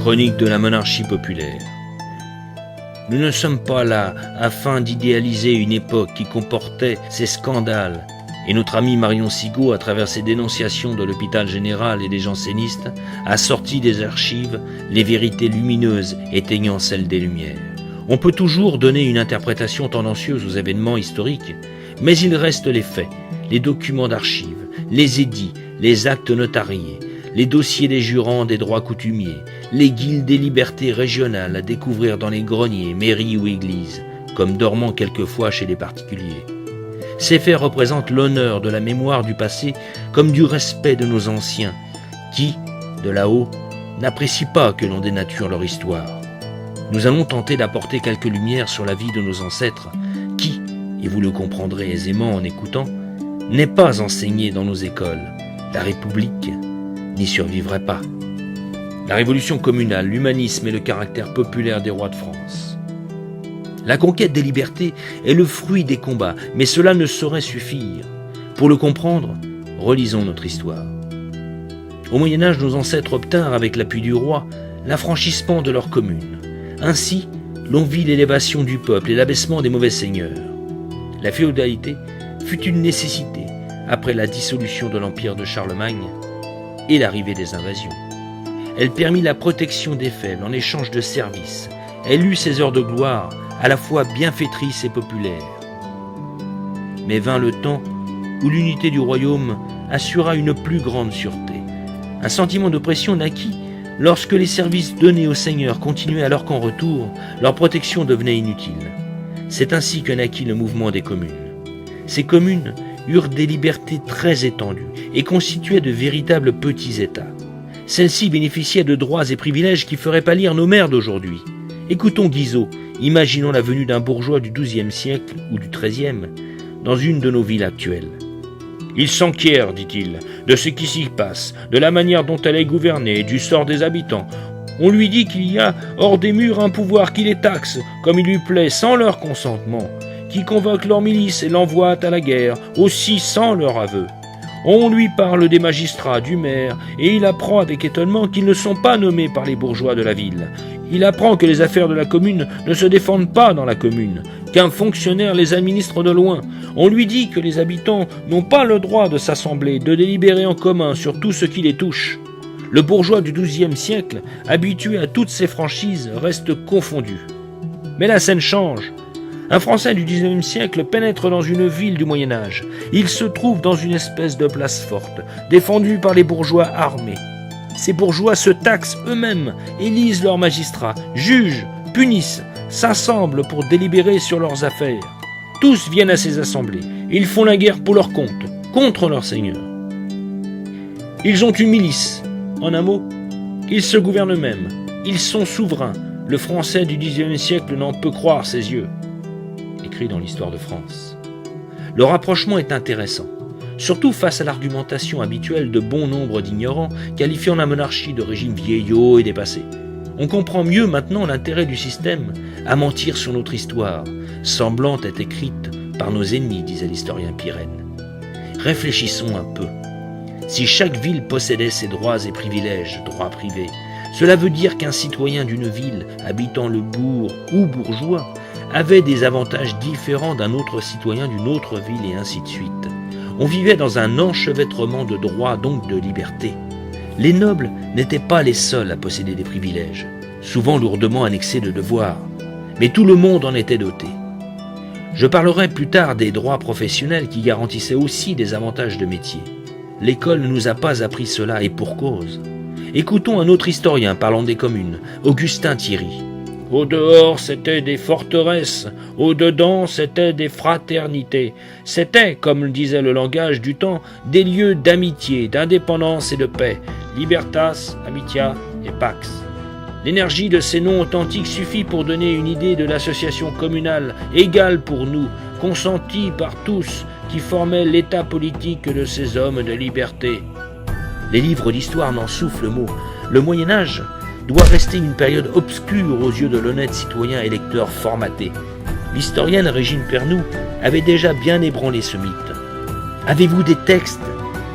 Chronique de la monarchie populaire. Nous ne sommes pas là afin d'idéaliser une époque qui comportait ces scandales, et notre ami Marion Sigaud, à travers ses dénonciations de l'hôpital général et des jansénistes, a sorti des archives les vérités lumineuses éteignant celles des Lumières. On peut toujours donner une interprétation tendancieuse aux événements historiques, mais il reste les faits, les documents d'archives, les édits, les actes notariés, les dossiers des jurants des droits coutumiers, les guildes des libertés régionales à découvrir dans les greniers, mairies ou églises, comme dormant quelquefois chez les particuliers. Ces faits représentent l'honneur de la mémoire du passé comme du respect de nos anciens, qui, de là-haut, n'apprécient pas que l'on dénature leur histoire. Nous allons tenter d'apporter quelques lumières sur la vie de nos ancêtres, qui, et vous le comprendrez aisément en écoutant, n'est pas enseignée dans nos écoles. La République n'y survivrait pas. La révolution communale, l'humanisme et le caractère populaire des rois de France. La conquête des libertés est le fruit des combats, mais cela ne saurait suffire. Pour le comprendre, relisons notre histoire. Au Moyen-Âge, nos ancêtres obtinrent, avec l'appui du roi, l'affranchissement de leurs communes. Ainsi, l'on vit l'élévation du peuple et l'abaissement des mauvais seigneurs. La féodalité fut une nécessité après la dissolution de l'empire de Charlemagne et l'arrivée des invasions. Elle permit la protection des faibles en échange de services. Elle eut ses heures de gloire, à la fois bienfaitrice et populaire. Mais vint le temps où l'unité du royaume assura une plus grande sûreté. Un sentiment d'oppression naquit lorsque les services donnés aux seigneurs continuaient alors qu'en retour, leur protection devenait inutile. C'est ainsi que naquit le mouvement des communes. Ces communes eurent des libertés très étendues et constituaient de véritables petits États. Celles-ci bénéficiaient de droits et privilèges qui feraient pâlir nos maires d'aujourd'hui. Écoutons Guizot, imaginons la venue d'un bourgeois du XIIe siècle ou du XIIIe dans une de nos villes actuelles. « Il s'enquiert, dit-il, de ce qui s'y passe, de la manière dont elle est gouvernée, du sort des habitants. On lui dit qu'il y a hors des murs un pouvoir qui les taxe, comme il lui plaît, sans leur consentement, qui convoque leurs milices et l'envoie à la guerre, aussi sans leur aveu. On lui parle des magistrats, du maire, et il apprend avec étonnement qu'ils ne sont pas nommés par les bourgeois de la ville. Il apprend que les affaires de la commune ne se défendent pas dans la commune, qu'un fonctionnaire les administre de loin. On lui dit que les habitants n'ont pas le droit de s'assembler, de délibérer en commun sur tout ce qui les touche. Le bourgeois du XIIe siècle, habitué à toutes ces franchises, reste confondu. Mais la scène change. Un Français du XIXe siècle pénètre dans une ville du Moyen-Âge. Il se trouve dans une espèce de place forte, défendue par les bourgeois armés. Ces bourgeois se taxent eux-mêmes, élisent leurs magistrats, jugent, punissent, s'assemblent pour délibérer sur leurs affaires. Tous viennent à ces assemblées. Ils font la guerre pour leur compte, contre leur seigneur. Ils ont une milice. En un mot, ils se gouvernent eux-mêmes. Ils sont souverains. Le Français du XIXe siècle n'en peut croire ses yeux. Écrit dans l'histoire de France. Le rapprochement est intéressant, surtout face à l'argumentation habituelle de bon nombre d'ignorants qualifiant la monarchie de régime vieillot et dépassé. On comprend mieux maintenant l'intérêt du système à mentir sur notre histoire, semblant être écrite par nos ennemis, disait l'historien Pirenne. Réfléchissons un peu. Si chaque ville possédait ses droits et privilèges, droits privés, cela veut dire qu'un citoyen d'une ville, habitant le bourg ou bourgeois, avait des avantages différents d'un autre citoyen d'une autre ville et ainsi de suite. On vivait dans un enchevêtrement de droits, donc de libertés. Les nobles n'étaient pas les seuls à posséder des privilèges, souvent lourdement annexés de devoirs, mais tout le monde en était doté. Je parlerai plus tard des droits professionnels qui garantissaient aussi des avantages de métier. L'école ne nous a pas appris cela, et pour cause. Écoutons un autre historien parlant des communes, Augustin Thierry. Au dehors, c'était des forteresses, au dedans, c'était des fraternités. C'était, comme le disait le langage du temps, des lieux d'amitié, d'indépendance et de paix. Libertas, Amitia et Pax. L'énergie de ces noms authentiques suffit pour donner une idée de l'association communale, égale pour nous, consentie par tous, qui formait l'état politique de ces hommes de liberté. Les livres d'histoire n'en soufflent mot. Le Moyen-Âge doit rester une période obscure aux yeux de l'honnête citoyen électeur formaté. L'historienne Régine Pernoud avait déjà bien ébranlé ce mythe. Avez-vous des textes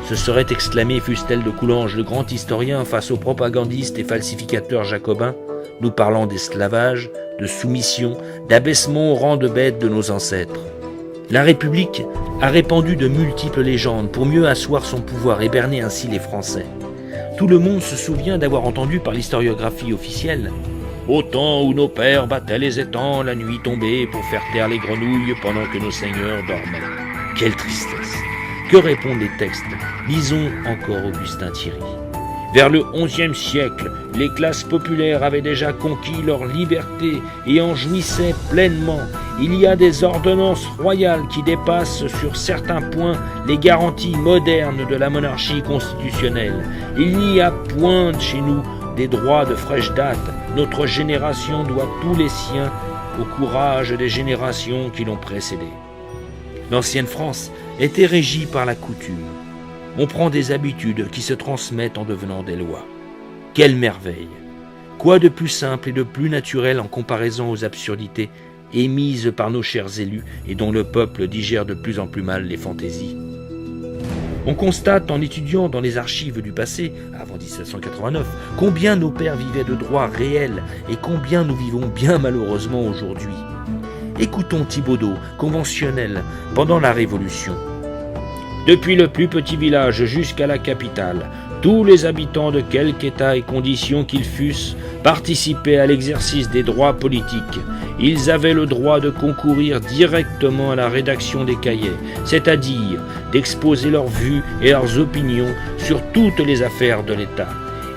se serait exclamé Fustel de Coulanges, le grand historien, face aux propagandistes et falsificateurs jacobins, nous parlant d'esclavage, de soumission, d'abaissement au rang de bêtes de nos ancêtres. La République a répandu de multiples légendes pour mieux asseoir son pouvoir et berner ainsi les Français. Tout le monde se souvient d'avoir entendu par l'historiographie officielle « Au temps où nos pères battaient les étangs la nuit tombée pour faire taire les grenouilles pendant que nos seigneurs dormaient. » Quelle tristesse! Que répondent les textes? Lisons encore Augustin Thierry. Vers le XIe siècle, les classes populaires avaient déjà conquis leur liberté et en jouissaient pleinement. Il y a des ordonnances royales qui dépassent sur certains points les garanties modernes de la monarchie constitutionnelle. Il n'y a point chez nous des droits de fraîche date. Notre génération doit tous les siens au courage des générations qui l'ont précédée. L'ancienne France était régie par la coutume. On prend des habitudes qui se transmettent en devenant des lois. Quelle merveille! Quoi de plus simple et de plus naturel en comparaison aux absurdités émises par nos chers élus et dont le peuple digère de plus en plus mal les fantaisies? On constate en étudiant dans les archives du passé, avant 1789, combien nos pères vivaient de droits réels et combien nous vivons bien malheureusement aujourd'hui. Écoutons Thibaudeau, conventionnel, pendant la Révolution. Depuis le plus petit village jusqu'à la capitale, tous les habitants de quelque état et condition qu'ils fussent participaient à l'exercice des droits politiques. Ils avaient le droit de concourir directement à la rédaction des cahiers, c'est-à-dire d'exposer leurs vues et leurs opinions sur toutes les affaires de l'État.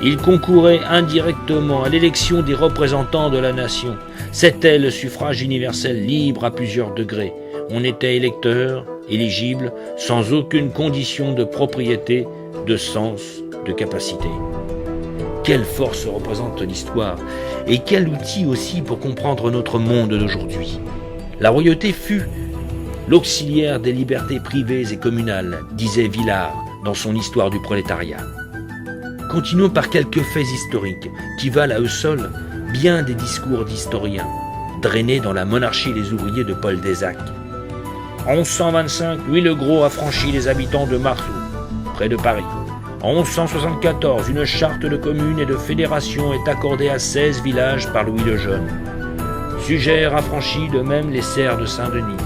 Ils concouraient indirectement à l'élection des représentants de la nation. C'était le suffrage universel libre à plusieurs degrés. On était électeur, éligible, sans aucune condition de propriété, de sens, de capacité. Quelle force représente l'histoire et quel outil aussi pour comprendre notre monde d'aujourd'hui. La royauté fut l'auxiliaire des libertés privées et communales, disait Villard dans son Histoire du prolétariat. Continuons par quelques faits historiques qui valent à eux seuls bien des discours d'historiens, drainés dans la monarchie des ouvriers de Paul Désac. En 1125, Louis le Gros affranchit les habitants de Marceau, près de Paris. En 1174, une charte de communes et de fédération est accordée à 16 villages par Louis le Jeune. Sugères affranchit de même les serfs de Saint-Denis.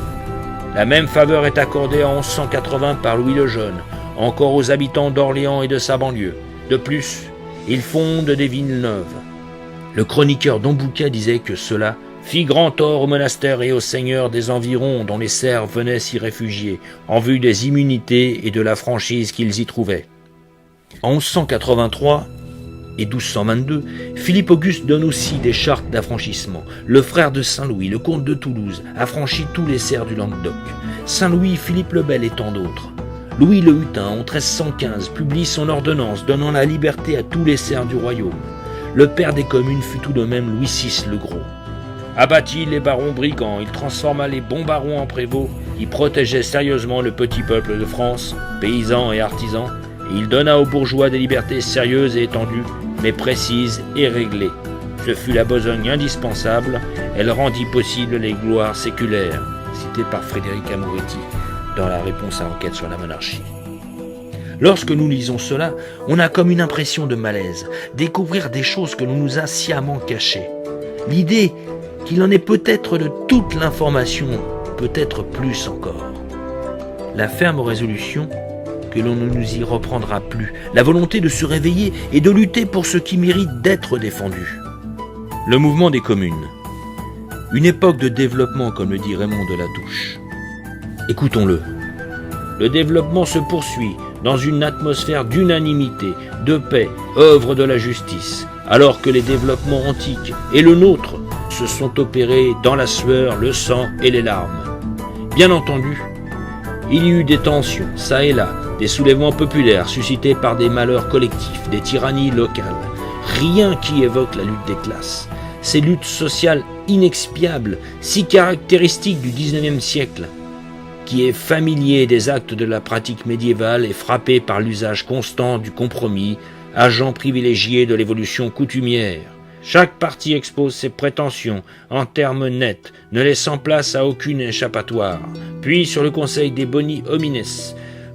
La même faveur est accordée en 1180 par Louis le Jeune, encore aux habitants d'Orléans et de sa banlieue. De plus, il fonde des villes neuves. Le chroniqueur Don Bouquet disait que cela fit grand tort au monastère et aux seigneurs des environs dont les serfs venaient s'y réfugier, en vue des immunités et de la franchise qu'ils y trouvaient. En 1183 et 1222, Philippe Auguste donne aussi des chartes d'affranchissement. Le frère de Saint-Louis, le comte de Toulouse, affranchit tous les serfs du Languedoc. Saint-Louis, Philippe le Bel et tant d'autres. Louis le Hutin, en 1315, publie son ordonnance donnant la liberté à tous les serfs du royaume. Le père des communes fut tout de même Louis VI le Gros. Abattit les barons brigands, il transforma les bons barons en prévôts, il protégeait sérieusement le petit peuple de France, paysans et artisans, et il donna aux bourgeois des libertés sérieuses et étendues, mais précises et réglées. Ce fut la besogne indispensable, elle rendit possible les gloires séculaires, citées par Frédéric Amoretti dans la réponse à l'enquête sur la monarchie. Lorsque nous lisons cela, on a comme une impression de malaise, découvrir des choses que l'on nous a sciemment cachées. L'idée qu'il en est peut-être de toute l'information, peut-être plus encore. La ferme résolution que l'on ne nous y reprendra plus, la volonté de se réveiller et de lutter pour ce qui mérite d'être défendu. Le mouvement des communes. Une époque de développement, comme le dit Raymond de la Touche. Écoutons-le. Le développement se poursuit dans une atmosphère d'unanimité, de paix, œuvre de la justice, alors que les développements antiques et le nôtre se sont opérés dans la sueur, le sang et les larmes. Bien entendu, il y eut des tensions, ça et là, des soulèvements populaires suscités par des malheurs collectifs, des tyrannies locales. Rien qui évoque la lutte des classes. Ces luttes sociales inexpiables, si caractéristiques du XIXe siècle, qui est familier des actes de la pratique médiévale et frappé par l'usage constant du compromis, agent privilégié de l'évolution coutumière. Chaque parti expose ses prétentions en termes nets, ne laissant place à aucune échappatoire. Puis, sur le conseil des boni homines,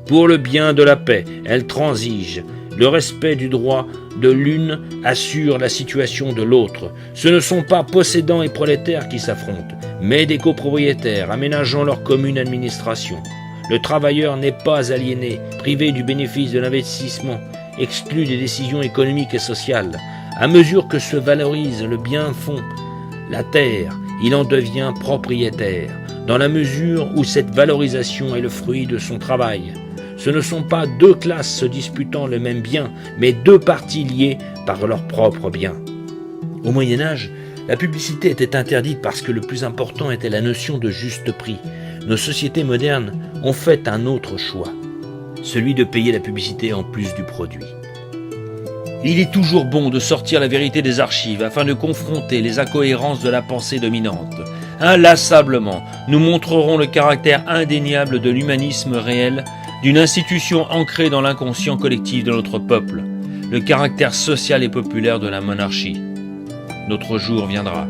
Pour le bien de la paix, elles transigent. Le respect du droit de l'une assure la situation de l'autre. Ce ne sont pas possédants et prolétaires qui s'affrontent, mais des copropriétaires aménageant leur commune administration. Le travailleur n'est pas aliéné, privé du bénéfice de l'investissement, exclu des décisions économiques et sociales. À mesure que se valorise le bien fond, la terre, il en devient propriétaire, dans la mesure où cette valorisation est le fruit de son travail. Ce ne sont pas deux classes se disputant le même bien, mais deux parties liées par leur propre bien. Au Moyen-Âge, la publicité était interdite parce que le plus important était la notion de juste prix. Nos sociétés modernes ont fait un autre choix, celui de payer la publicité en plus du produit. Il est toujours bon de sortir la vérité des archives afin de confronter les incohérences de la pensée dominante. Inlassablement, nous montrerons le caractère indéniable de l'humanisme réel, d'une institution ancrée dans l'inconscient collectif de notre peuple, le caractère social et populaire de la monarchie. Notre jour viendra.